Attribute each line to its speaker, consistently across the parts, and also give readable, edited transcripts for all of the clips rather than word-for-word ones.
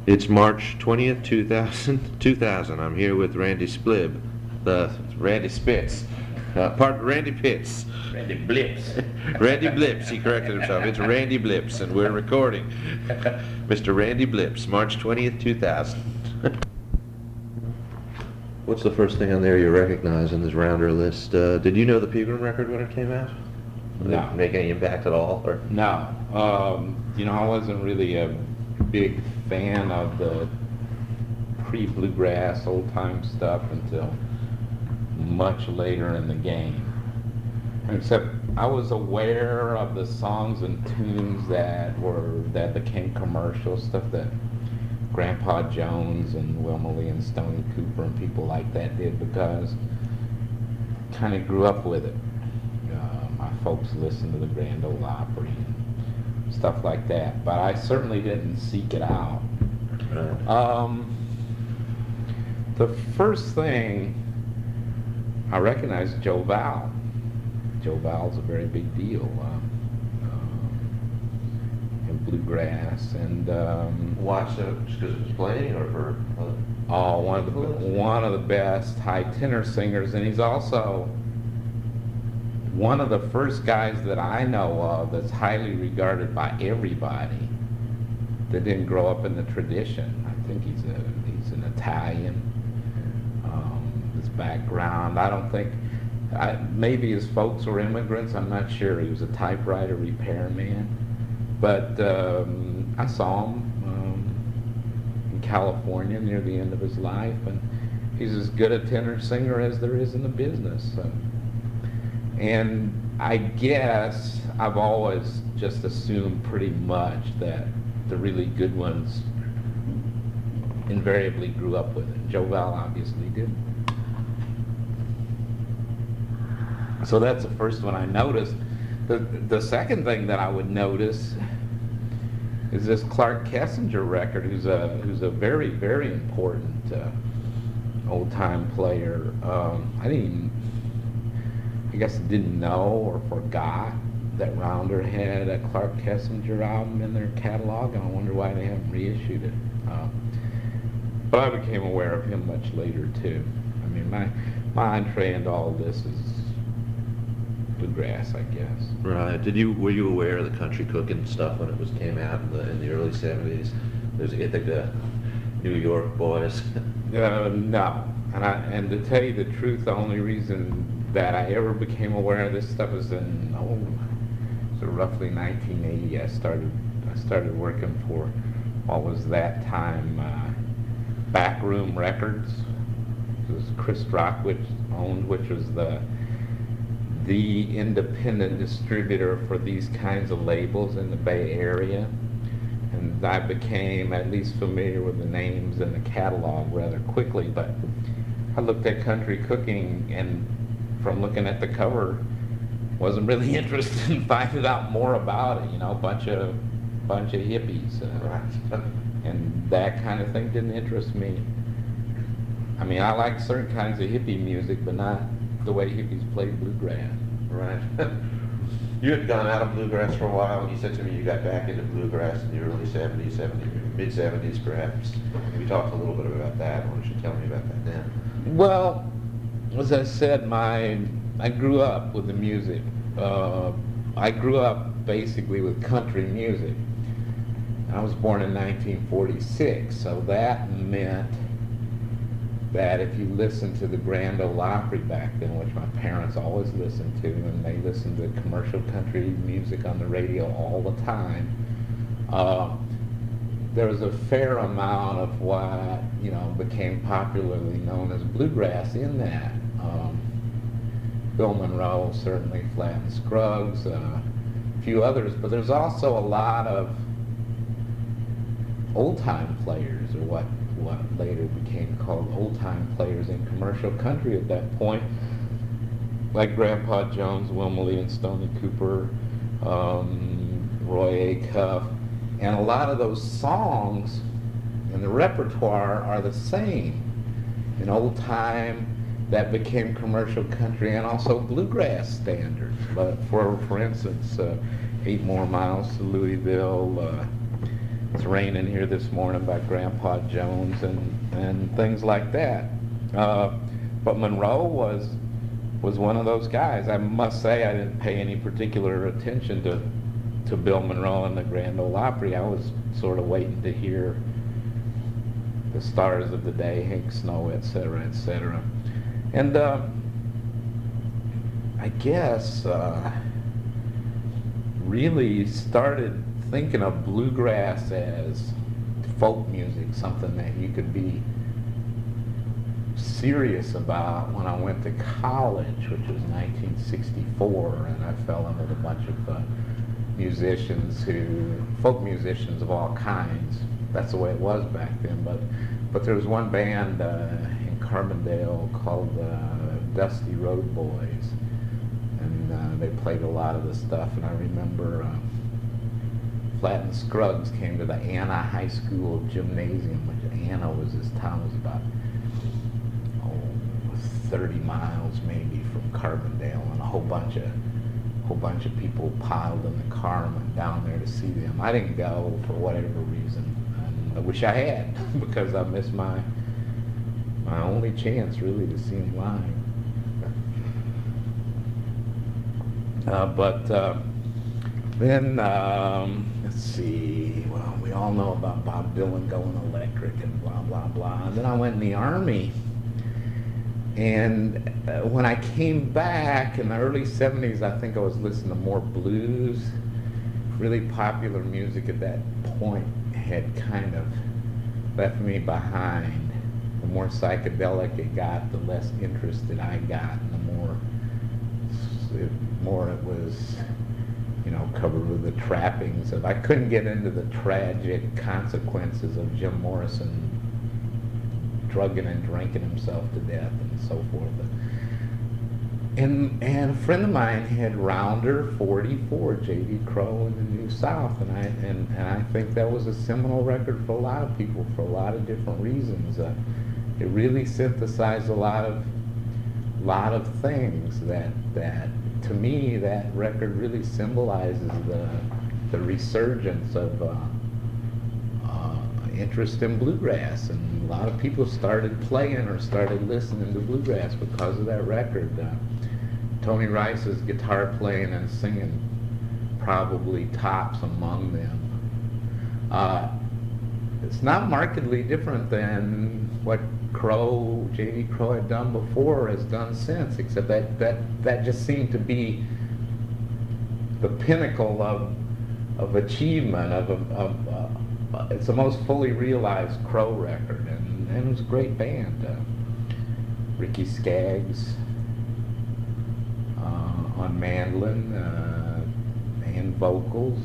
Speaker 1: It's March 20th, 2000. I'm here with Randy Splibb, Randy Spitz. Randy Pitts.
Speaker 2: Randy Blips.
Speaker 1: Randy Blips, he corrected himself. It's Randy Blips, and we're recording. Mr. Randy Blips, March 20th, 2000. What's the first thing on there you recognize in this rounder list? Did you know the Pegram record when it came out? Did
Speaker 2: No.
Speaker 1: it make any impact at all? Or?
Speaker 2: No. I wasn't really a big fan of the pre-bluegrass, old-time stuff until much later in the game. Except I was aware of the songs and tunes that became commercial, stuff that Grandpa Jones and Wilma Lee and Stoney Cooper and people like that did, because kind of grew up with it. My folks listened to the Grand Ole Opry and stuff like that, but I certainly didn't seek it out.
Speaker 1: Right.
Speaker 2: The first thing I recognized Joe Val. Joe Val's a very big deal in bluegrass, and
Speaker 1: Watched it just because it was playing, or for other?
Speaker 2: one of the best high tenor singers, and he's also one of the first guys that I know of that's highly regarded by everybody that didn't grow up in the tradition. I think he's an Italian. His background, I don't think, maybe his folks were immigrants, I'm not sure. He was a typewriter repairman. But I saw him in California near the end of his life, and he's as good a tenor singer as there is in the business. And I guess I've always just assumed pretty much that the really good ones invariably grew up with it. Joe Val obviously did. So that's the first one I noticed. The second thing that I would notice is this Clark Kessinger record, who's a very, very important old-time player. I guess I didn't know or forgot that Rounder had a Clark Kessinger album in their catalog, and I wonder why they haven't reissued it. But I became aware of him much later too. I mean, my entree into all this is bluegrass, I guess.
Speaker 1: Right. Were you aware of the country cooking stuff when it came out in the early 70s? There's the New York boys.
Speaker 2: No. And to tell you the truth, the only reason that I ever became aware of this stuff was in roughly 1980. I started working for what was that time Backroom Records. It was Chris Rockwood owned, which was the independent distributor for these kinds of labels in the Bay Area. And I became at least familiar with the names and the catalog rather quickly, but I looked at country cooking, and from looking at the cover, wasn't really interested in finding out more about it. A bunch of hippies,
Speaker 1: Right.
Speaker 2: and that kind of thing didn't interest me. I mean, I like certain kinds of hippie music, but not the way hippies played bluegrass.
Speaker 1: Right. You had gone out of bluegrass for a while, and you said to me you got back into bluegrass in the early 70s, mid-70s perhaps. We talked a little bit about that. Why don't you tell me about that then?
Speaker 2: Well, as I said, I grew up with the music. I grew up basically with country music. I was born in 1946, so that meant that if you listened to the Grand Ole Opry back then, which my parents always listened to, and they listened to commercial country music on the radio all the time, there was a fair amount of what became popularly known as bluegrass in that. Bill Monroe, certainly, Flat and Scruggs, a few others, but there's also a lot of old-time players, or what later became called old-time players in commercial country at that point, like Grandpa Jones, Wilma Lee and Stoney Cooper, Roy Acuff, and a lot of those songs in the repertoire are the same in old-time that became commercial country, and also bluegrass standards. But for instance, 8 More Miles to Louisville, It's Raining Here This Morning by Grandpa Jones and things like that. But Monroe was one of those guys. I must say I didn't pay any particular attention to Bill Monroe and the Grand Ole Opry. I was sort of waiting to hear the stars of the day, Hank Snow, etc., etc. And I guess really started thinking of bluegrass as folk music, something that you could be serious about when I went to college, which was 1964, and I fell in with a bunch of folk musicians of all kinds. That's the way it was back then, but there was one band in Carbondale called Dusty Road Boys, and they played a lot of the stuff, and I remember Flatt and Scruggs came to the Anna High School gymnasium, which Anna was this town was about 30 miles maybe from Carbondale, and a whole bunch of people piled in the car and went down there to see them. I didn't go for whatever reason, and I wish I had because I missed my only chance really to see them live. Then let's see. Well, we all know about Bob Dylan going electric and blah blah blah. And then I went in the Army, and when I came back in the early '70s, I think I was listening to more blues. Really popular music at that point had kind of left me behind. The more psychedelic it got, the less interested I got, and the more it was, covered with the trappings of, I couldn't get into the tragic consequences of Jim Morrison drugging and drinking himself to death and so forth. And a friend of mine had Rounder 44, J.D. Crowe in the New South, and I think that was a seminal record for a lot of people for a lot of different reasons. It really synthesized a lot of things that to me, that record really symbolizes the resurgence of interest in bluegrass, and a lot of people started playing or started listening to bluegrass because of that record. Tony Rice's guitar playing and singing probably tops among them. It's not markedly different than what J.D. Crowe had done before or has done since, except that just seemed to be the pinnacle of achievement, it's the most fully realized Crowe record, and it was a great band. Ricky Skaggs on mandolin and vocals,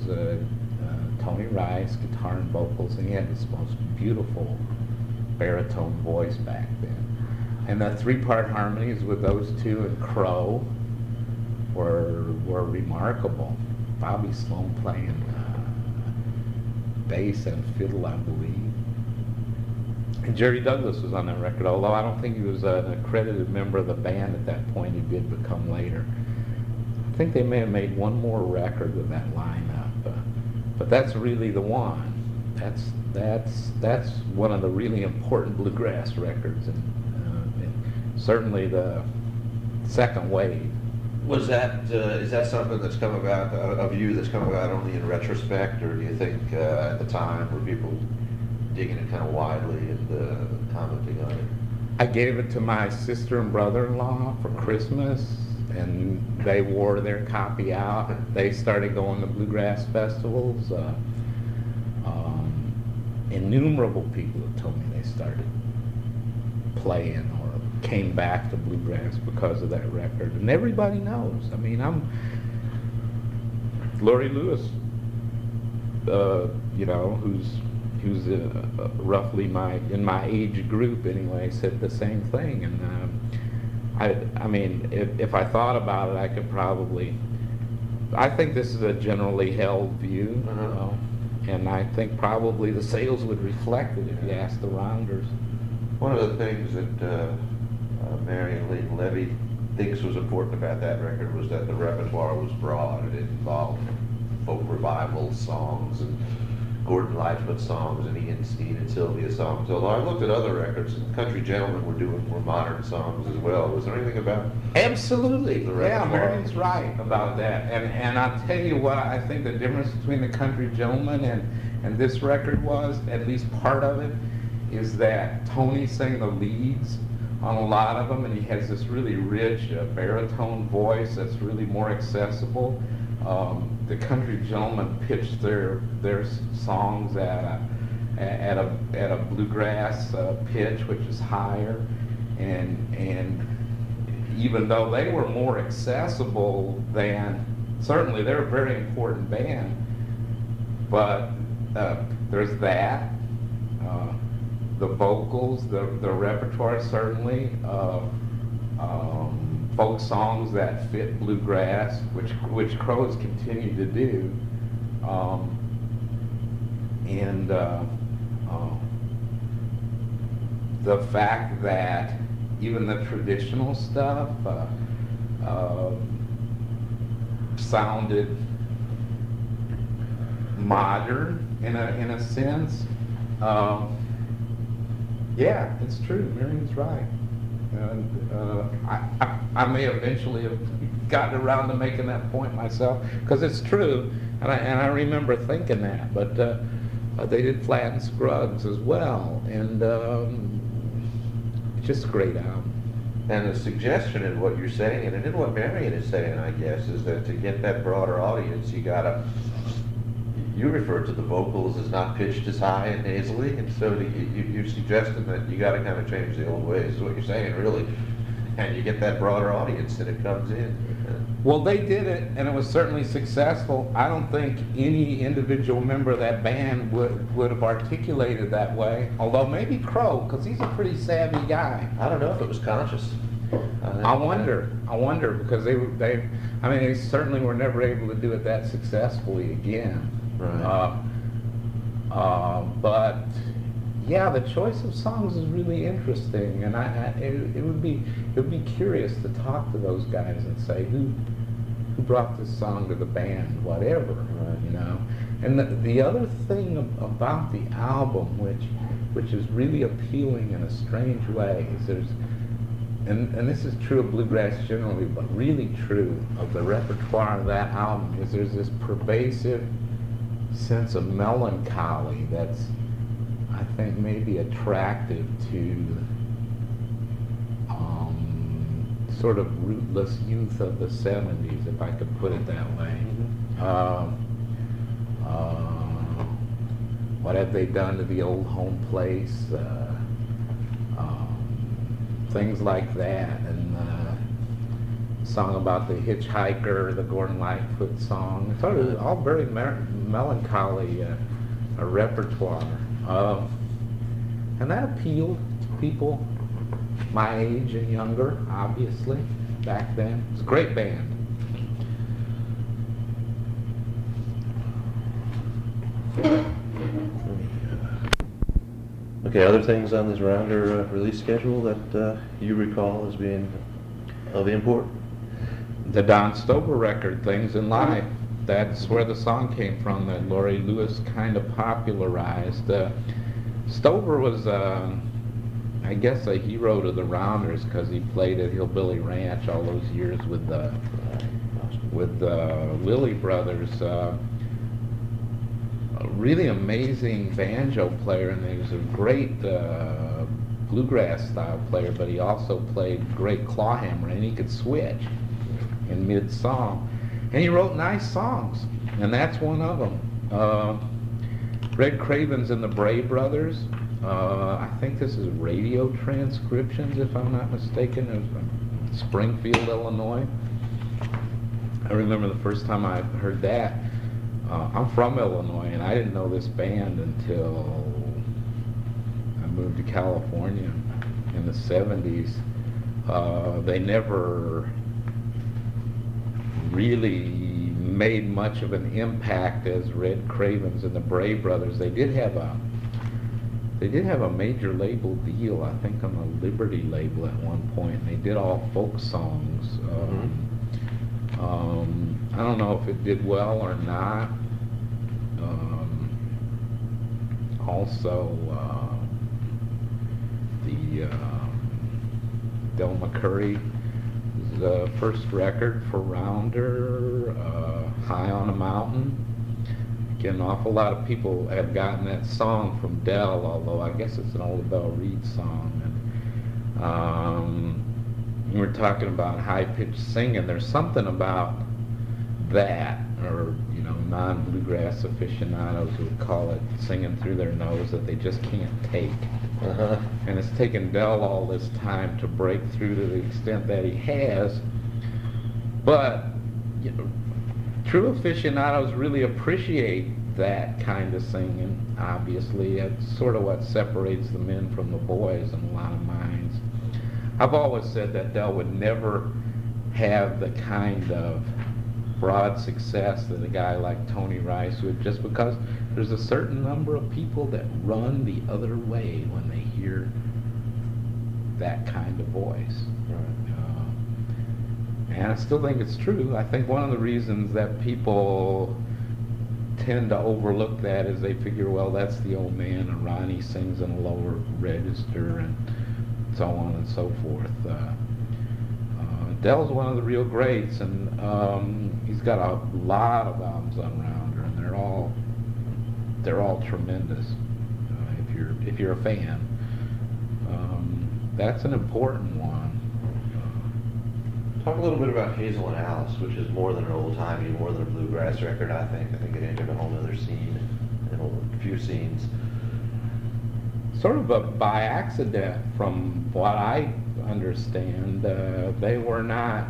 Speaker 2: Tony Rice guitar and vocals, and he had this most beautiful baritone voice back then. And the three-part harmonies with those two and Crowe were remarkable. Bobby Sloan playing bass and fiddle, I believe. And Jerry Douglas was on that record, although I don't think he was an accredited member of the band at that point. He did become later. I think they may have made one more record with that lineup, but that's really the one. That's one of the really important bluegrass records, and certainly the second wave.
Speaker 1: Is that something that's come about, a view that's come about only in retrospect, or do you think at the time were people digging it kind of widely and commenting on it?
Speaker 2: I gave it to my sister and brother-in-law for Christmas, and they wore their copy out. They started going to bluegrass festivals. Innumerable people have told me they started playing or came back to bluegrass because of that record, and everybody knows. I mean, Laurie Lewis, who's roughly in my age group anyway, said the same thing, and I mean, if I thought about it, I could probably. I think this is a generally held view. And I think probably the sales would reflect it if you asked the rounders.
Speaker 1: One of the things that Marion Lee Levy thinks was important about that record was that the repertoire was broad. It involved folk revival songs and Gordon Lightfoot songs and Ian Steen and Sylvia songs. Although I looked at other records, and Country Gentlemen were doing more modern songs as well. Was there anything about?
Speaker 2: Absolutely.
Speaker 1: The
Speaker 2: Yeah,
Speaker 1: repertoire.
Speaker 2: Marion's right about that. And I'll tell you what I think the difference between the Country Gentleman and this record was, at least part of it, is that Tony sang the leads on a lot of them, and he has this really rich baritone voice that's really more accessible. The Country Gentlemen pitched their songs at a bluegrass pitch, which is higher, and even though they were more accessible than, certainly they're a very important band, but there's that. The vocals, the repertoire, certainly, folk songs that fit bluegrass, which Crows continue to do, and the fact that even the traditional stuff sounded modern in a sense. Yeah, it's true. Marion's right. I may eventually have gotten around to making that point myself, because it's true, and I remember thinking that. But they did Flat and Scruggs as well, and it's just a great album.
Speaker 1: And the suggestion in what you're saying, and in what Marion is saying, I guess, is that to get that broader audience, you refer to the vocals as not pitched as high and nasally, and so you're suggesting that you gotta kind of change the old ways, is what you're saying, really. And you get that broader audience and it comes in.
Speaker 2: Well, they did it, and it was certainly successful. I don't think any individual member of that band would have articulated that way, although maybe Crow, because he's a pretty savvy guy.
Speaker 1: I don't know if it was conscious.
Speaker 2: I wonder, because they certainly were never able to do it that successfully again.
Speaker 1: Right.
Speaker 2: But yeah, the choice of songs is really interesting, and it would be curious to talk to those guys and say who brought this song to the band, whatever,
Speaker 1: Right.
Speaker 2: you know. And the other thing about the album, which is really appealing in a strange way, is and this is true of bluegrass generally, but really true of the repertoire of that album, is there's this pervasive sense of melancholy that's, I think, maybe attractive to sort of rootless youth of the 70s, if I could put it that way. What have they done to the old home place? Things like that, and song about the hitchhiker, the Gordon Lightfoot song. It's all very melancholy repertoire, and that appealed to people my age and younger, obviously, back then. It's a great band.
Speaker 1: Okay, other things on this rounder release schedule that you recall as being of import?
Speaker 2: The Don Stover record, Things in Life. That's where the song came from that Laurie Lewis kind of popularized. Stover was, I guess, a hero to the Rounders because he played at Hillbilly Ranch all those years with the Willie Brothers. A really amazing banjo player, and he was a great bluegrass style player, but he also played great clawhammer, and he could switch in mid-song. And he wrote nice songs, and that's one of them. Red Cravens and the Bray Brothers, I think this is radio transcriptions, if I'm not mistaken, of Springfield, Illinois. I remember the first time I heard that. I'm from Illinois, and I didn't know this band until I moved to California in the 70s. They never really made much of an impact as Red Cravens and the Bray Brothers. They did have a major label deal, I think on the Liberty label at one point, and they did all folk songs. I don't know if it did well or not. Also, the Del McCurry's first record for Rounder, High on a Mountain. Again, an awful lot of people have gotten that song from Del, although I guess it's an old Del Reed song. And we were talking about high-pitched singing. There's something about that, or non-bluegrass aficionados would call it singing through their nose, that they just can't take.
Speaker 1: Uh-huh.
Speaker 2: And it's taken Del all this time to break through to the extent that he has. But true aficionados really appreciate that kind of singing. Obviously, it's sort of what separates the men from the boys in a lot of minds. I've always said that Del would never have the kind of broad success that a guy like Tony Rice would, just because there's a certain number of people that run the other way when they hear that kind of voice. And I still think it's true. I think one of the reasons that people tend to overlook that is they figure, well, that's the old man, and Ronnie sings in a lower register, and so on and so forth. Del's one of the real greats, and he's got a lot of albums on Rounder, and they're all tremendous. If you're a fan, that's an important one.
Speaker 1: Talk a little bit about Hazel and Alice, which is more than an old-timey, more than a bluegrass record, I think. I think it entered a whole other scene, and a few scenes.
Speaker 2: Sort of by accident, from what I understand, they were not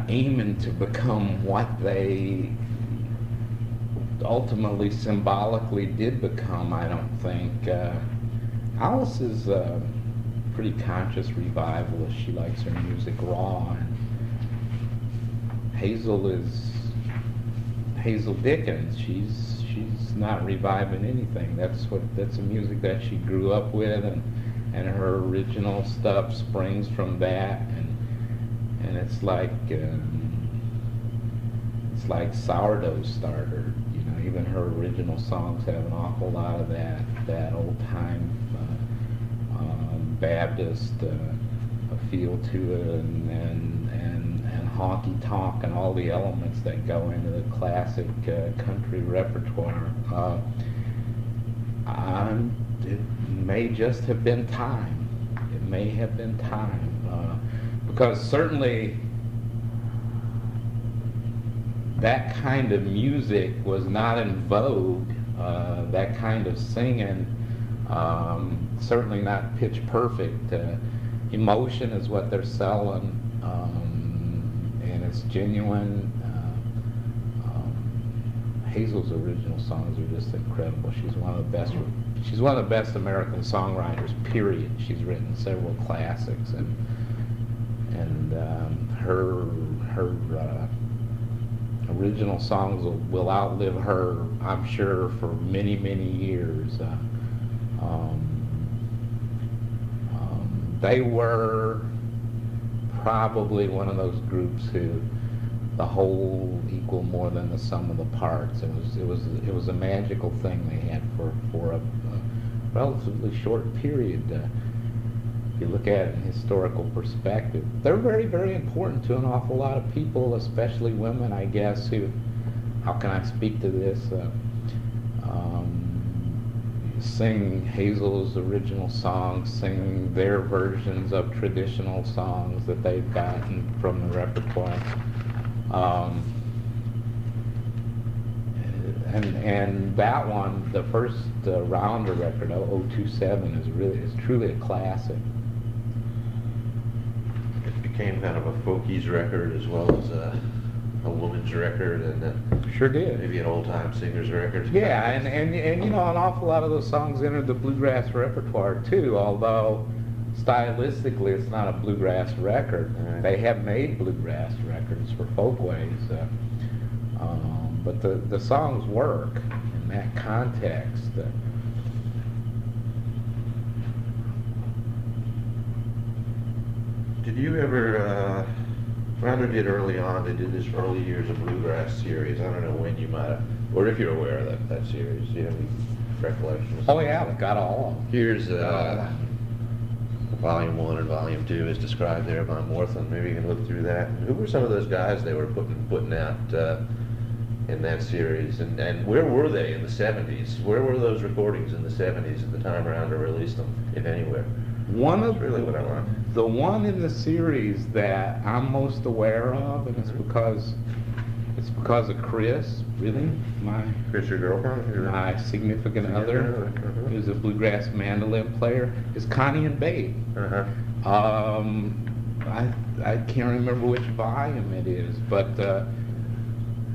Speaker 2: aiming to become what they ultimately symbolically did become, I don't think. Alice is a pretty conscious revivalist. She likes her music raw, and Hazel is Hazel Dickens. She's not reviving anything. That's the music that she grew up with, and her original stuff springs from that, and it's like sourdough starter. Even her original songs have an awful lot of that old time Baptist feel to it, and honky tonk, and all the elements that go into the classic country repertoire. It may just have been time. It may have been time, because certainly that kind of music was not in vogue. That kind of singing, certainly not pitch perfect. Emotion is what they're selling, and it's genuine. Hazel's original songs are just incredible. She's one of the best. She's one of the best American songwriters. Period. She's written several classics, and her original songs will outlive her, I'm sure, for many, many years. They were probably one of those groups who the whole equal more than the sum of the parts. It was a magical thing they had for a relatively short period. If you look at it in historical perspective, they're very, very important to an awful lot of people, especially women, I guess, who, how can I speak to this, sing Hazel's original songs, sing their versions of traditional songs that they've gotten from the repertoire. And that one, the first Rounder record, 027, is truly a classic.
Speaker 1: It became kind of a folkies record as well as a woman's record, and
Speaker 2: Sure did.
Speaker 1: maybe an old-time singer's record.
Speaker 2: Yeah, and an awful lot of those songs entered the bluegrass repertoire too, although stylistically it's not a bluegrass record.
Speaker 1: Right.
Speaker 2: They have made bluegrass records for folkways, but the songs work in that context.
Speaker 1: Did you ever Rounder did early on, they did this early years of bluegrass series. I don't know when you might have, or if you're aware of that series. Do you have any recollections?
Speaker 2: Oh, yeah, I've got all of them.
Speaker 1: Here's Volume 1 and Volume 2 is described there by Morthland. Maybe you can look through that. Who were some of those guys they were putting out in that series? And where were they in the 70s? Where were those recordings in the 70s at the time Rounder released them, if anywhere?
Speaker 2: That's
Speaker 1: really what I want.
Speaker 2: The one in the series that I'm most aware of, and it's because of Chris, really,
Speaker 1: Chris, your girlfriend?
Speaker 2: my significant other, who's a bluegrass mandolin player, is Connie and Babe.
Speaker 1: Uh-huh.
Speaker 2: I can't remember which volume it is, but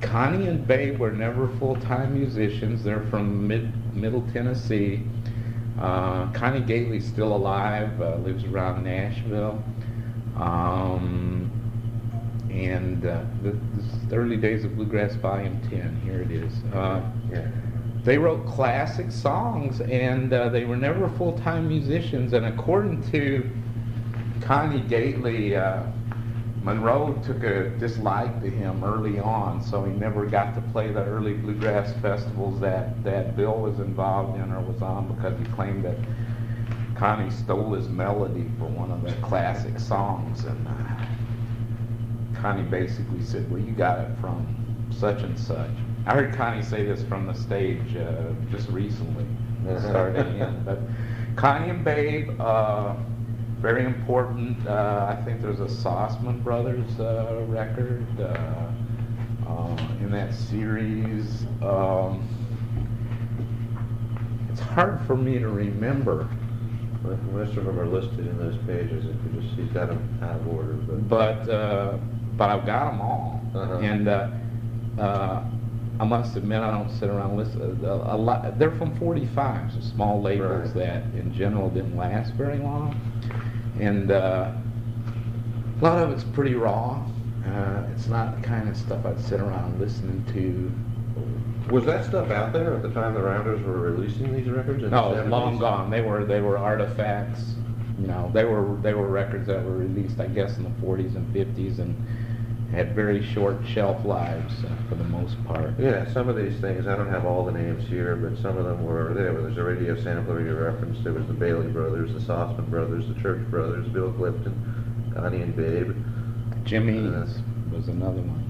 Speaker 2: Connie and Babe were never full-time musicians. They're from Middle Tennessee. Connie Gately's still alive, lives around Nashville. And this is the early days of Bluegrass Volume 10. Here it is.
Speaker 1: Yeah.
Speaker 2: They wrote classic songs, and they were never full-time musicians. And according to Connie Gately, Monroe took a dislike to him early on, so he never got to play the early bluegrass festivals that Bill was involved in or was on, because he claimed that Connie stole his melody for one of the classic songs. And Connie basically said, well, you got it from such and such. I heard Connie say this from the stage just recently, starting in. But Connie and Babe, very important. I think there's a Sossman Brothers record in that series. It's hard for me to remember.
Speaker 1: Most of them are listed in those pages. If you just, he's got them out of order.
Speaker 2: But I've got them all. And I must admit, I don't sit around listen. A lot. They're from 45, so small labels that in general didn't last very long. And a lot of it's pretty raw. It's not the kind of stuff I'd sit around listening to.
Speaker 1: Was that stuff out there at the time the Rounders were releasing these records?
Speaker 2: No, it's long gone. They were artifacts. You know, they were records that were released, I guess, in the 40s and 50s, and had very short shelf lives for the most part.
Speaker 1: Yeah, some of these things, I don't have all the names here, but some of them were there. There's a radio sampler you referenced. There was the Bailey Brothers, the Sossman Brothers, the Church Brothers, Bill Clifton, Connie and Babe.
Speaker 2: Jimmy was another one.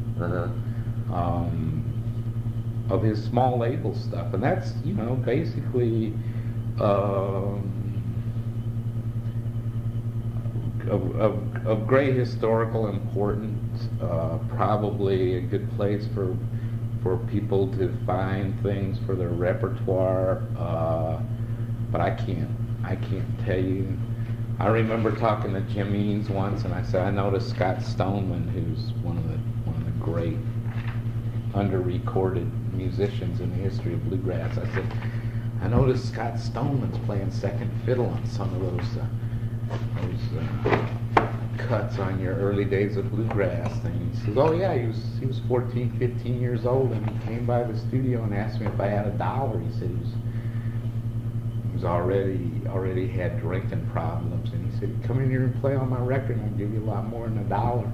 Speaker 2: Of his small label stuff, and that's, you know, basically of great historical importance. Probably a good place for people to find things for their repertoire. But I can't tell you. I remember talking to Jim Eanes once, and I said, I noticed Scott Stoneman, who's one of the great under-recorded musicians in the history of bluegrass. I said, I noticed Scott Stoneman's playing second fiddle on some of those cuts on your early days of bluegrass thing. He says, oh yeah, he was 14, 15 years old, and he came by the studio and asked me if I had $1. He said he was already had drinking problems, and he said, come in here and play on my record and I'll give you a lot more than $1.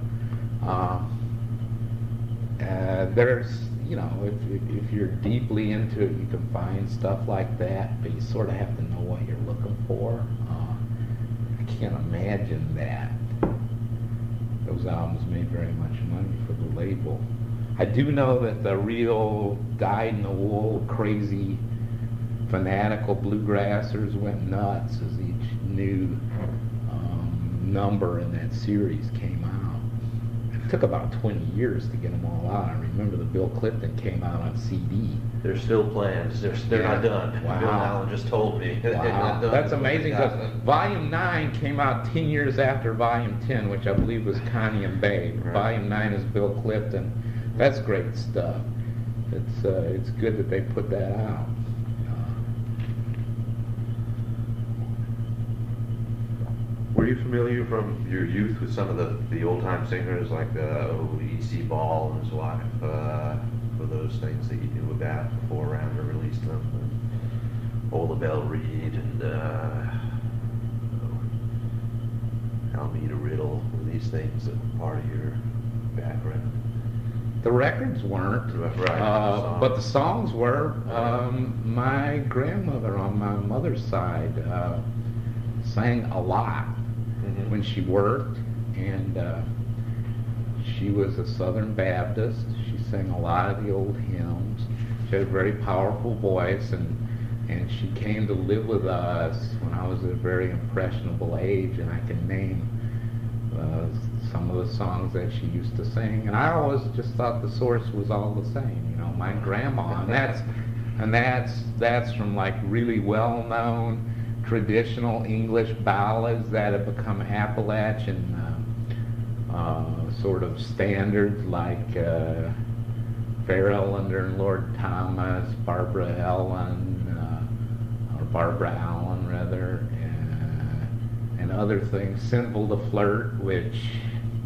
Speaker 2: There's, you know, if you're deeply into it, you can find stuff like that, but you sort of have to know what you're looking for. I can't imagine that those albums made very much money for the label. I do know that the real dyed-in-the-wool, crazy, fanatical bluegrassers went nuts as each new number in that series came out. It took about 20 years to get them all out. I remember the Bill Clifton came out on CD.
Speaker 1: There's still plans. They're not done.
Speaker 2: Wow.
Speaker 1: Bill Allen just told me.
Speaker 2: Wow. That's amazing, because Volume 9 came out 10 years after Volume 10, which I believe was Connie and Babe.
Speaker 1: Right.
Speaker 2: Volume 9 is Bill Clifton. That's great stuff. It's good that they put that out.
Speaker 1: Were you familiar from your youth with some of the old-time singers like E.C. Ball and his wife? For those things that you knew about before Rounder released them? Ola Belle Reed and Almeda Riddle, were these things that were part of your background?
Speaker 2: The records weren't,
Speaker 1: Right.
Speaker 2: but the songs were. My grandmother on my mother's side sang a lot
Speaker 1: Mhm.
Speaker 2: when she worked, and she was a Southern Baptist. She sang a lot of the old hymns. She had a very powerful voice, and she came to live with us when I was at a very impressionable age, and I can name some of the songs that she used to sing, and I always just thought the source was all the same, you know, my grandma, and that's from like really well-known traditional English ballads that have become Appalachian sort of standards, like Fair Ellender and Lord Thomas, Barbara Ellen, or Barbara Allen rather, and other things. Sinful to Flirt, which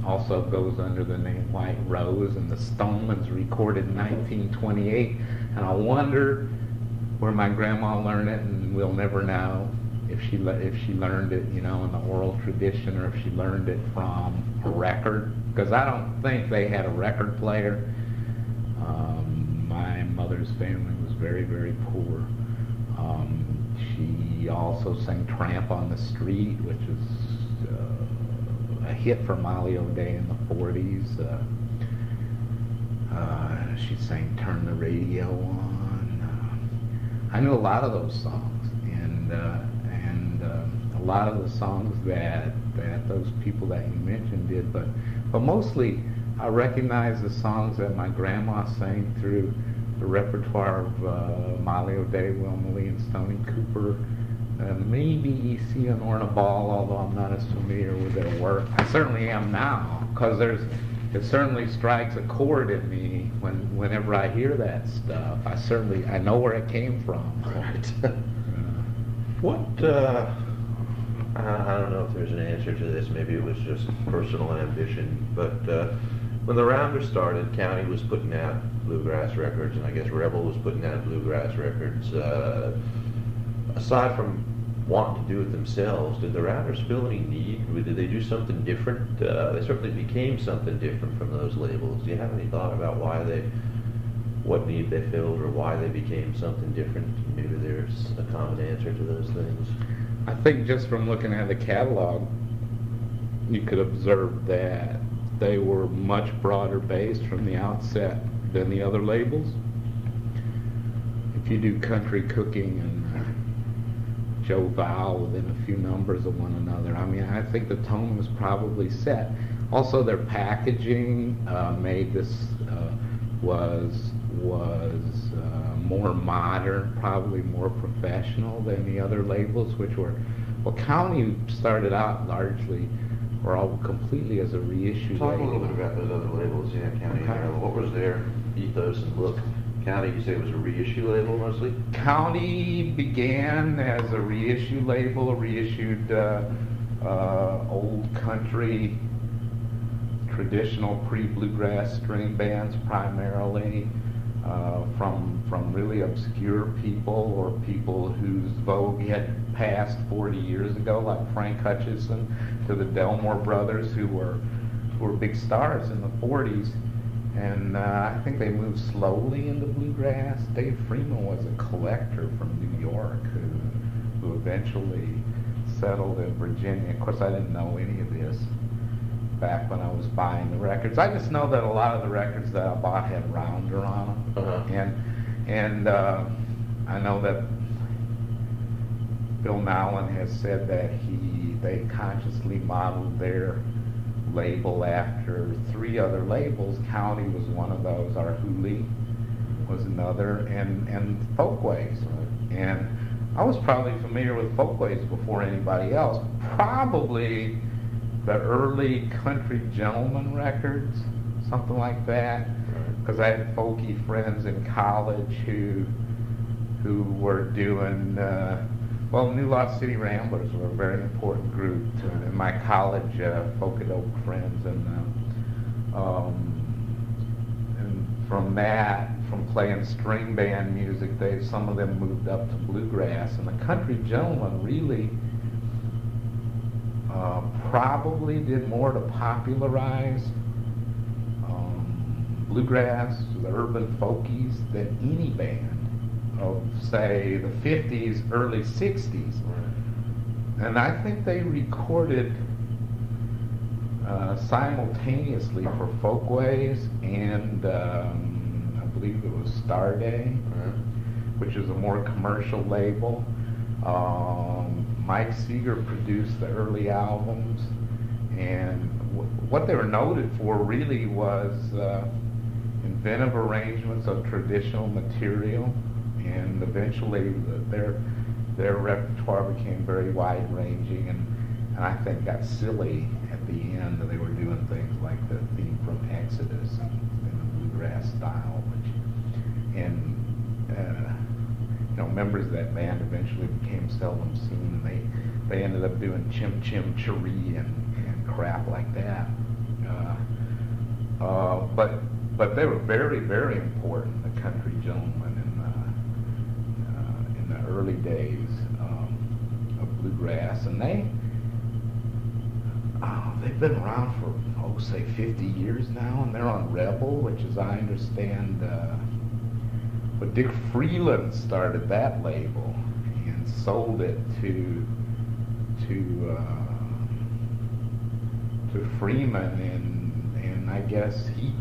Speaker 2: also goes under the name White Rose, and the Stonemans recorded in 1928. And I wonder where my grandma learned it, and we'll never know if she learned it, you know, in the oral tradition, or if she learned it from a record, because I don't think they had a record player. My mother's family was very, very poor. She also sang Tramp on the Street, which is a hit for Molly O'Day in the 40s. She sang Turn the Radio On. I knew a lot of those songs, and a lot of the songs that those people that you mentioned did, but mostly I recognize the songs that my grandma sang through the repertoire of Molly O'Day, Wilma Lee, and Stoney Cooper, maybe E.C. and Orna Ball, although I'm not as familiar with their work. I certainly am now, because it certainly strikes a chord in me whenever I hear that stuff. I know where it came from.
Speaker 1: Right. What, I don't know if there's an answer to this, maybe it was just personal ambition, but when the Rounders started, County was putting out bluegrass records, and I guess Rebel was putting out bluegrass records. Aside from wanting to do it themselves, did the Rounders feel any need? Did they do something different? They certainly became something different from those labels. Do you have any thought about what need they filled, or why they became something different? Maybe there's a common answer to those things.
Speaker 2: I think just from looking at the catalog, you could observe that they were much broader based from the outset than the other labels. If you do Country Cooking and Joe Val within a few numbers of one another, I mean, I think the tone was probably set. Also, their packaging made this was more modern, probably more professional than the other labels, which were, well, County started out largely, or all completely as a reissue
Speaker 1: Talk a
Speaker 2: label.
Speaker 1: little bit about those other labels, yeah, County and Rebel. What was their ethos and look? County, you say it was a reissue label mostly?
Speaker 2: County began as a reissue label, reissued old country, traditional pre-bluegrass string bands primarily, from really obscure people or people whose vogue had passed 40 years ago, like Frank Hutchison, to the Delmore Brothers, who were big stars in the 40s. And I think they moved slowly into bluegrass. Dave Freeman was a collector from New York who eventually settled in Virginia. Of course, I didn't know any of this back when I was buying the records. I just know that a lot of the records that I bought had Rounder on them.
Speaker 1: Uh-huh.
Speaker 2: And I know that Bill Nowlin has said that they consciously modeled their label after 3 other labels. County was one of those. Our Hooli was another, and Folkways. And I was probably familiar with Folkways before anybody else. Probably the early Country Gentleman records, something like that, because I had folky friends in college who were doing. Well, New Lost City Ramblers were a very important group in my college folk-and-oak friends, and from that, from playing string band music, some of them moved up to bluegrass, and the Country Gentlemen really probably did more to popularize bluegrass, the urban folkies than any band of, say, the 50s, early 60s. And I think they recorded simultaneously for Folkways and I believe it was Star Day, which is a more commercial label. Mike Seeger produced the early albums, and what they were noted for really was inventive arrangements of traditional material, and eventually their repertoire became very wide-ranging, and I think got silly at the end. They were doing things like the theme from Exodus in the bluegrass style, members of that band eventually became seldom seen, and they ended up doing Chim Chim Cheree and crap like that. But they were very, very important, the country gentlemen in the early days of bluegrass, and they've been around for say 50 years now, and they're on Rebel, which, as I understand, but Dick Freeland started that label and sold it to Freeman, and I guess he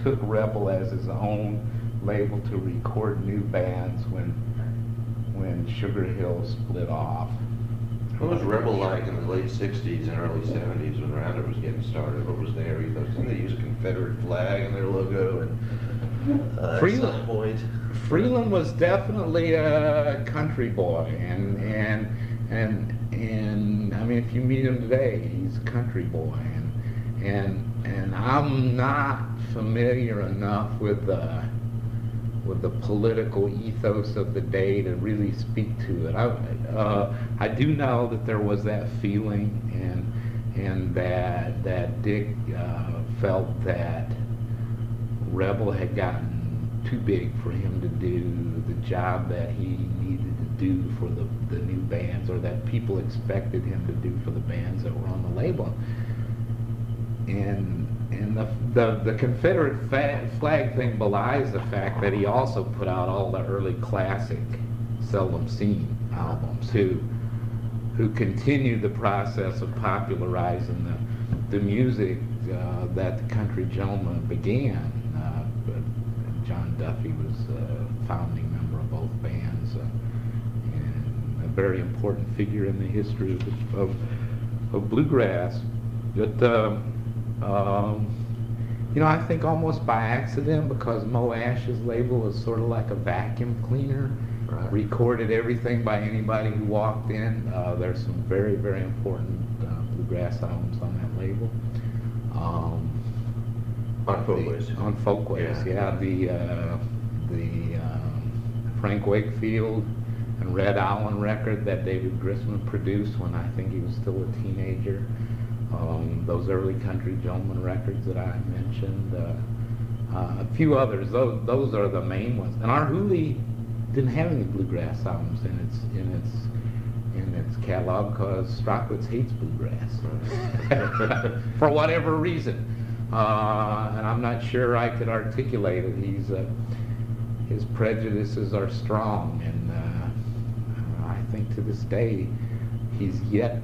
Speaker 2: took Rebel as his own label to record new bands when Sugar Hill split off.
Speaker 1: What was Rebel like in the late 60s and early 70s when Rounder was getting started? What was their ethos? Didn't they use a Confederate flag in their logo? And at some point,
Speaker 2: Freeland was definitely a country boy, and I mean, if you meet him today, he's a country boy, and I'm not familiar enough with the political ethos of the day to really speak to it. I do know that there was that feeling, and that Dick felt that Rebel had gotten too big for him to do the job that he needed to do for the new bands, or that people expected him to do for the bands that were on the label. And the Confederate flag thing belies the fact that he also put out all the early classic Seldom Seen albums, who continued the process of popularizing the music that the country gentleman began. John Duffy was a founding member of both bands, and a very important figure in the history of bluegrass. But I think almost by accident, because Mo Ash's label was sort of like a vacuum cleaner,
Speaker 1: right,
Speaker 2: recorded everything by anybody who walked in. There's some very, very important bluegrass albums on that label.
Speaker 1: on Folkways.
Speaker 2: On Folkways, yeah. The Frank Wakefield and Red Allen record that David Grisman produced when I think he was still a teenager. Those early country gentleman records that I mentioned. A few others. Those are the main ones. And our Hooli didn't have any bluegrass albums in its catalog, because Strockwitz hates bluegrass for whatever reason. And I'm not sure I could articulate it. His prejudices are strong, and I think to this day he's yet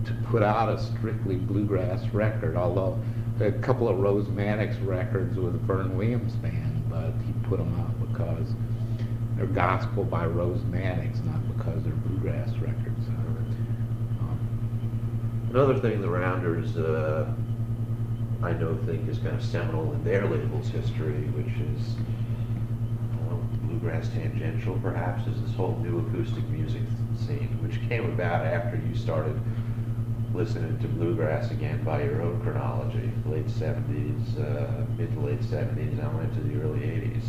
Speaker 2: to put out a strictly bluegrass record, although a couple of Rose Mannix records with Vern Williams Band, but he put them out because they're gospel by Rose Mannix, not because they're bluegrass records.
Speaker 1: Another thing the Rounders, I think is kind of seminal in their label's history, which is bluegrass tangential, perhaps, is this whole new acoustic music scene, which came about after you started listening to bluegrass again by your own chronology, late 70s, mid to late 70s, on into the early 80s.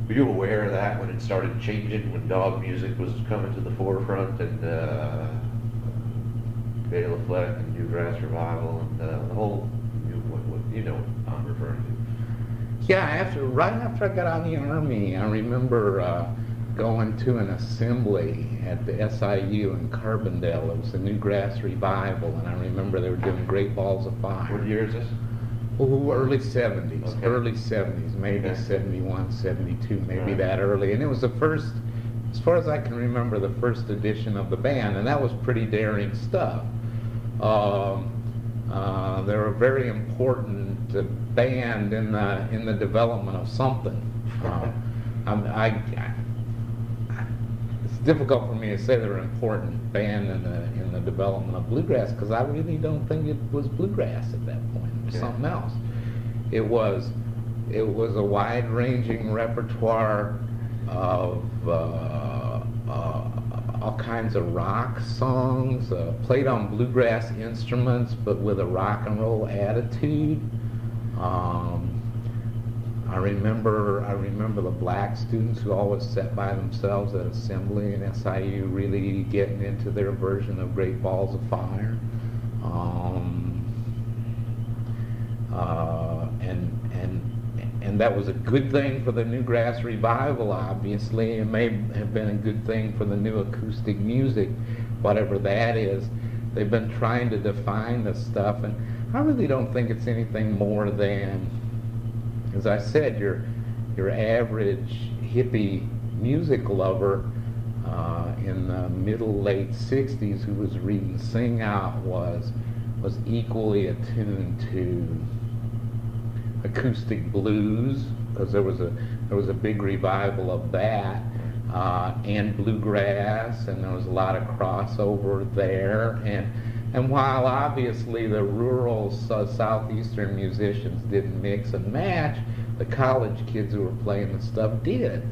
Speaker 1: Were you aware of that when it started changing, when dog music was coming to the forefront, and Bela Fleck and Newgrass Revival, and the whole, what you know what I'm referring to?
Speaker 2: Yeah, right after I got out of the Army, I remember going to an assembly at the SIU in Carbondale. It was the Newgrass Revival, and I remember they were doing Great Balls of Fire.
Speaker 1: What year is this?
Speaker 2: Oh, early 70s,
Speaker 1: Okay.
Speaker 2: early 70s, maybe
Speaker 1: Okay.
Speaker 2: 71, 72, maybe
Speaker 1: Right.
Speaker 2: that early. And it was the first, as far as I can remember, the first edition of the band, and that was pretty daring stuff. Um, they were a very important band in the development of something. It's difficult for me to say they're an important band in the development of bluegrass because I really don't think it was bluegrass at that point. It was
Speaker 1: Okay.
Speaker 2: something else. It was a wide-ranging repertoire of all kinds of rock songs, played on bluegrass instruments, but with a rock and roll attitude. Um, I remember the black students who always sat by themselves at assembly and SIU really getting into their version of Great Balls of Fire. And that was a good thing for the Newgrass Revival, obviously. It may have been a good thing for the new acoustic music, whatever that is. They've been trying to define this stuff, and I really don't think it's anything more than, as I said, your average hippie music lover in the middle late '60s who was reading Sing Out was equally attuned to acoustic blues because there was a big revival of that and bluegrass, and there was a lot of crossover there. And while obviously the rural southeastern musicians didn't mix and match, the college kids who were playing the stuff did,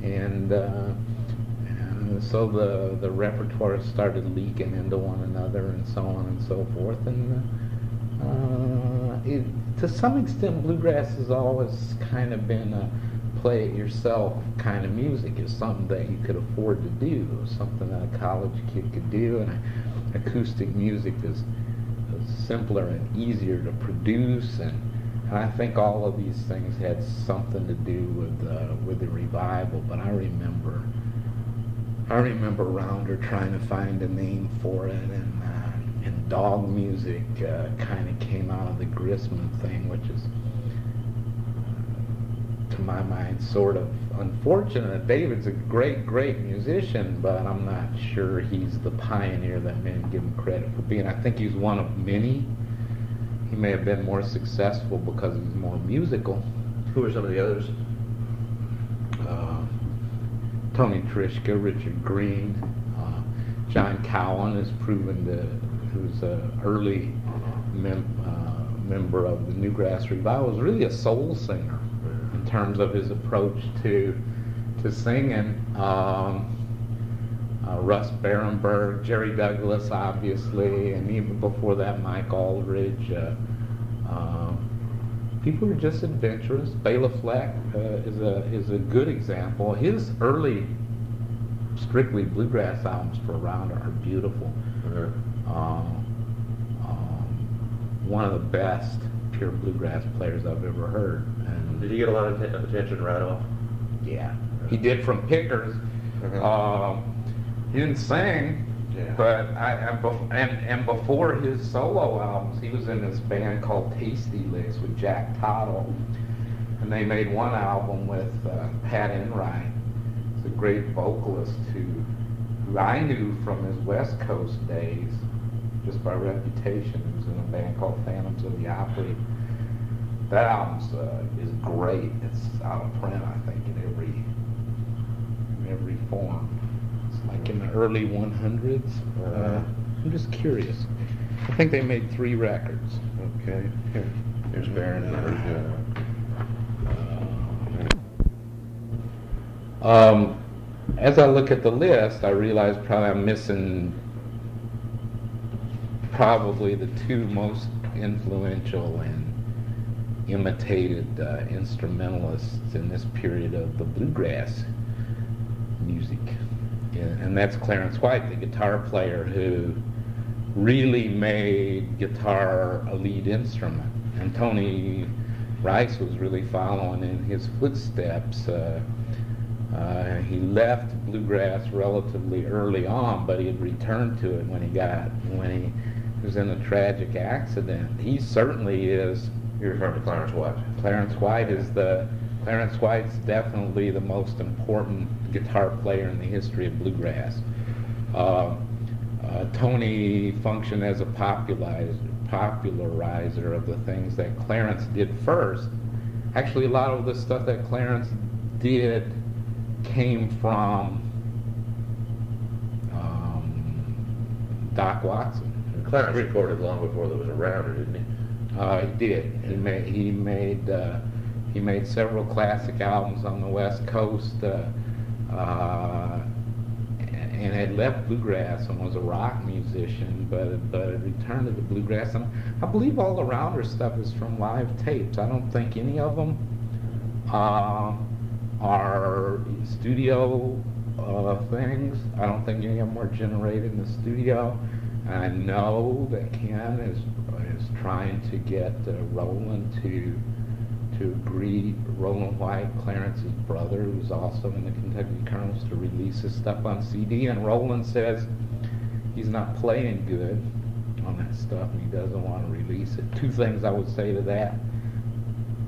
Speaker 2: and so the repertoire started leaking into one another, and so on and so forth. And to some extent, bluegrass has always kind of been a play-it-yourself kind of music. It's something that you could afford to do. It was something that a college kid could do, and acoustic music is simpler and easier to produce, and I think all of these things had something to do with the revival. But I remember Rounder trying to find a name for it, and dog music kind of came out of the Grisman thing, which is, to my mind, sort of unfortunate. David's a great musician, but I'm not sure he's the pioneer that many give him credit for being. I think he's one of many. He may have been more successful because he's more musical.
Speaker 1: Who are some of the others?
Speaker 2: Tony Trischka, Richard Green, John Cowan is proven to, who's an early member of the Newgrass Revival, was really a soul singer in terms of his approach to singing. Russ Barenberg, Jerry Douglas, obviously, and even before that, Mike Aldridge. People are just adventurous. Bela Fleck is a good example. His early, strictly bluegrass albums for Rounder are beautiful. One of the best pure bluegrass players I've ever heard. And
Speaker 1: Did he get a lot of attention right off?
Speaker 2: yeah, he did from Pickers. He didn't sing,
Speaker 1: Yeah.
Speaker 2: but and before his solo albums, he was in this band called Tasty Licks with Jack Tottle, and they made one album with Pat Enright. He's a great vocalist who I knew from his West Coast days, just by reputation. He was in a band called Phantoms of the Opry. That album is great. It's out of print, I think, in every form. Like in the early 100s. I'm just curious. I think they made 3 records.
Speaker 1: Okay. Here's Baron.
Speaker 2: As I look at the list, I realize probably I'm missing probably the 2 most influential and imitated instrumentalists in this period of the bluegrass music. And that's Clarence White, the guitar player who really made guitar a lead instrument. And Tony Rice was really following in his footsteps. He left bluegrass relatively early on, but he had returned to it when he was in a tragic accident. He certainly is
Speaker 1: You're referring to Clarence White?
Speaker 2: Clarence White's definitely the most important guitar player in the history of bluegrass. Tony functioned as a popularizer of the things that Clarence did first. Actually, a lot of the stuff that Clarence did came from Doc Watson.
Speaker 1: Clarence recorded long before there was a rounder, didn't he?
Speaker 2: He did. He made several classic albums on the West Coast, and had left bluegrass and was a rock musician, but returned to the bluegrass. And I believe all the rounder stuff is from live tapes. I don't think any of them are studio things. I don't think any of them were generated in the studio. And I know that Ken is trying to get Roland to agree, Roland White, Clarence's brother, who's also in the Kentucky Colonels, to release his stuff on CD. And Roland says he's not playing good on that stuff and he doesn't want to release it. Two things I would say to that.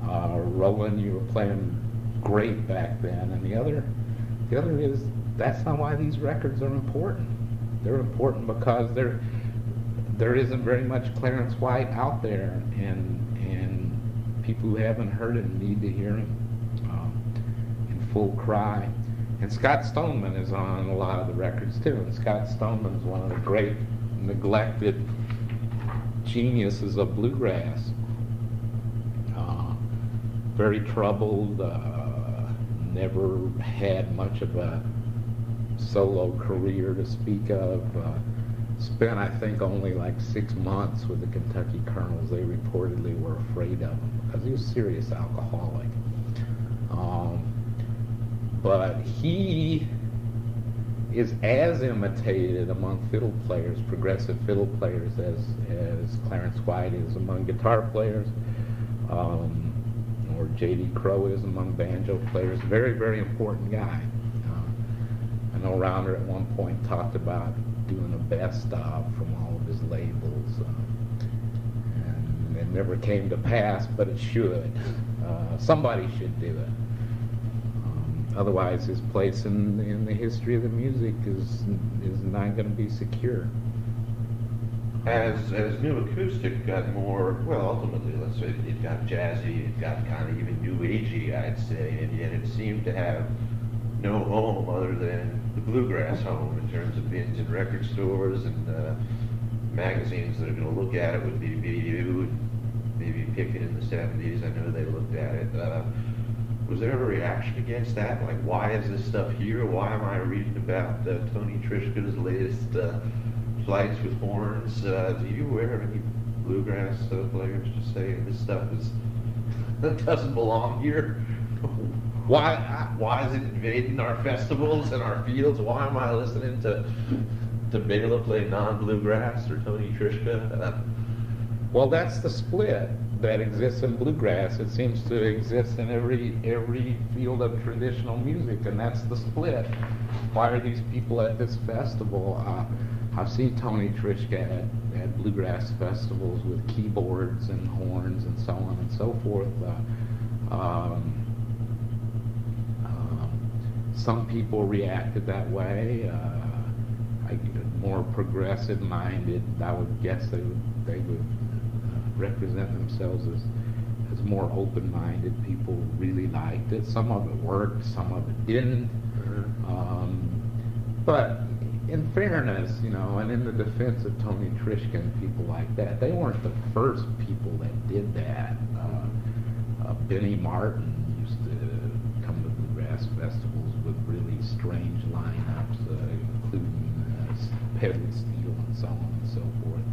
Speaker 2: Roland, you were playing great back then. And the other is, that's not why these records are important. They're important because there isn't very much Clarence White out there, and people who haven't heard him need to hear him in full cry. And Scott Stoneman is on a lot of the records too, and Scott Stoneman's one of the great neglected geniuses of bluegrass. Very troubled, never had much of a solo career to speak of. Spent, I think, only like 6 months with the Kentucky Colonels. They reportedly were afraid of him because he was a serious alcoholic. But he is as imitated among fiddle players, progressive fiddle players, as Clarence White is among guitar players, or J.D. Crowe is among banjo players. Very, very important guy. I know Rounder at one point talked about doing a best of from all of his labels, and it never came to pass, but it should. Somebody should do it. Otherwise, his place in the history of the music is not going to be secure.
Speaker 1: As New Acoustic got more, well, ultimately, let's say it got jazzy, it got kind of even new agey, I'd say, and yet it seemed to have no home other than the bluegrass home in terms of bins and record stores and magazines that are going to look at it would be BU and maybe Pickett in the 70s. I know they looked at it. Was there ever a reaction against that? Like, why is this stuff here? Why am I reading about Tony Trishka's latest flights with horns? Do you aware of any bluegrass players just saying this stuff doesn't belong here? Why is it invading our festivals and our fields? Why am I listening to Bela play non-bluegrass or Tony Trischka?
Speaker 2: Well, that's the split that exists in bluegrass. It seems to exist in every field of traditional music, and that's the split. Why are these people at this festival? I've seen Tony Trischka at bluegrass festivals with keyboards and horns and so on and so forth. Some people reacted that way. More progressive-minded, I would guess they would represent themselves as more open-minded. People really liked it. Some of it worked, some of it didn't. But in fairness, and in the defense of Tony Trischka and people like that, they weren't the first people that did that. Benny Martin used to come to bluegrass festivals with really strange lineups, including pedal steel and so on and so forth.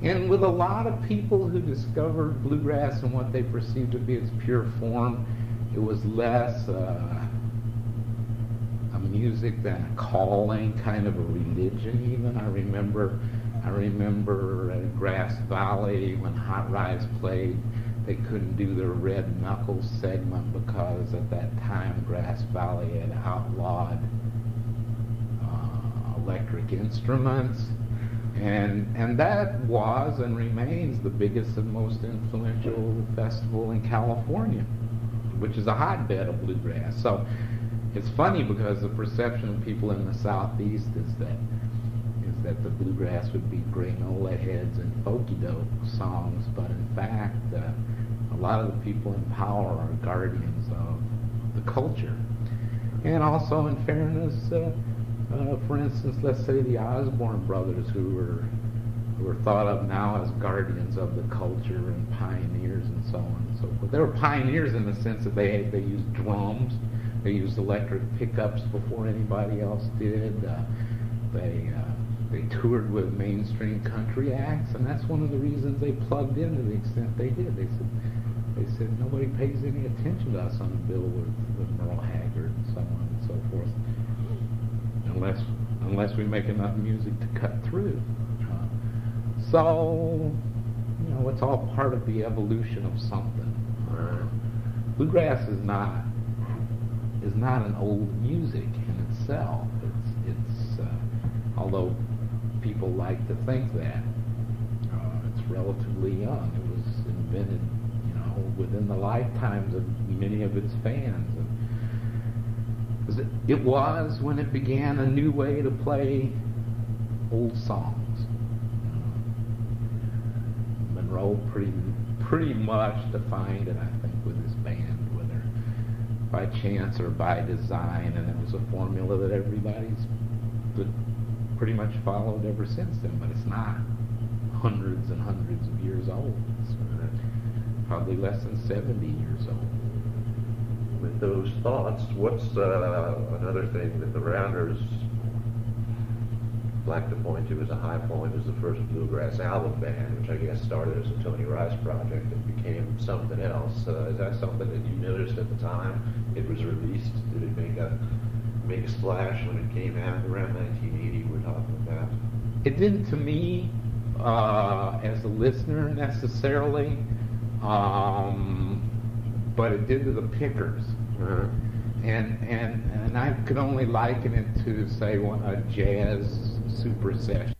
Speaker 2: And with a lot of people who discovered bluegrass and what they perceived to be its pure form, it was less a music than a calling, kind of a religion even. I remember at Grass Valley when Hot Rize played, they couldn't do their Red Knuckles segment because at that time Grass Valley had outlawed electric instruments, And that was and remains the biggest and most influential festival in California, which is a hotbed of bluegrass. So it's funny because the perception of people in the Southeast is that the bluegrass would be granola heads and folky dope songs, but in fact, a lot of the people in power are guardians of the culture. And also, in fairness, for instance, let's say the Osborne brothers, who are thought of now as guardians of the culture and pioneers and so on and so forth. They were pioneers in the sense that they used drums, they used electric pickups before anybody else did. They toured with mainstream country acts, and that's one of the reasons they plugged in to the extent they did. They said nobody pays any attention to us on the bill with Merle Haggard and so on and so forth, unless we make enough music to cut through. So, it's all part of the evolution of something. Bluegrass is not an old music in itself. It's although people like to think that, it's relatively young. It was invented, within the lifetimes of many of its fans. It was, when it began, a new way to play old songs. Monroe pretty much defined it, I think, with his band, whether by chance or by design, and it was a formula that everybody's pretty much followed ever since then. But it's not hundreds and hundreds of years old. It's probably less than 70 years old.
Speaker 1: With those thoughts, what's another thing that the Rounders like to point to as a high point is the first bluegrass album band, which I guess started as a Tony Rice project and became something else. Is that something that you noticed at the time it was released? Did it make a splash when it came out around 1980? We're talking about.
Speaker 2: It didn't to me as a listener necessarily, but it did to the pickers.
Speaker 1: Uh-huh.
Speaker 2: And I could only liken it to, say, a jazz super session.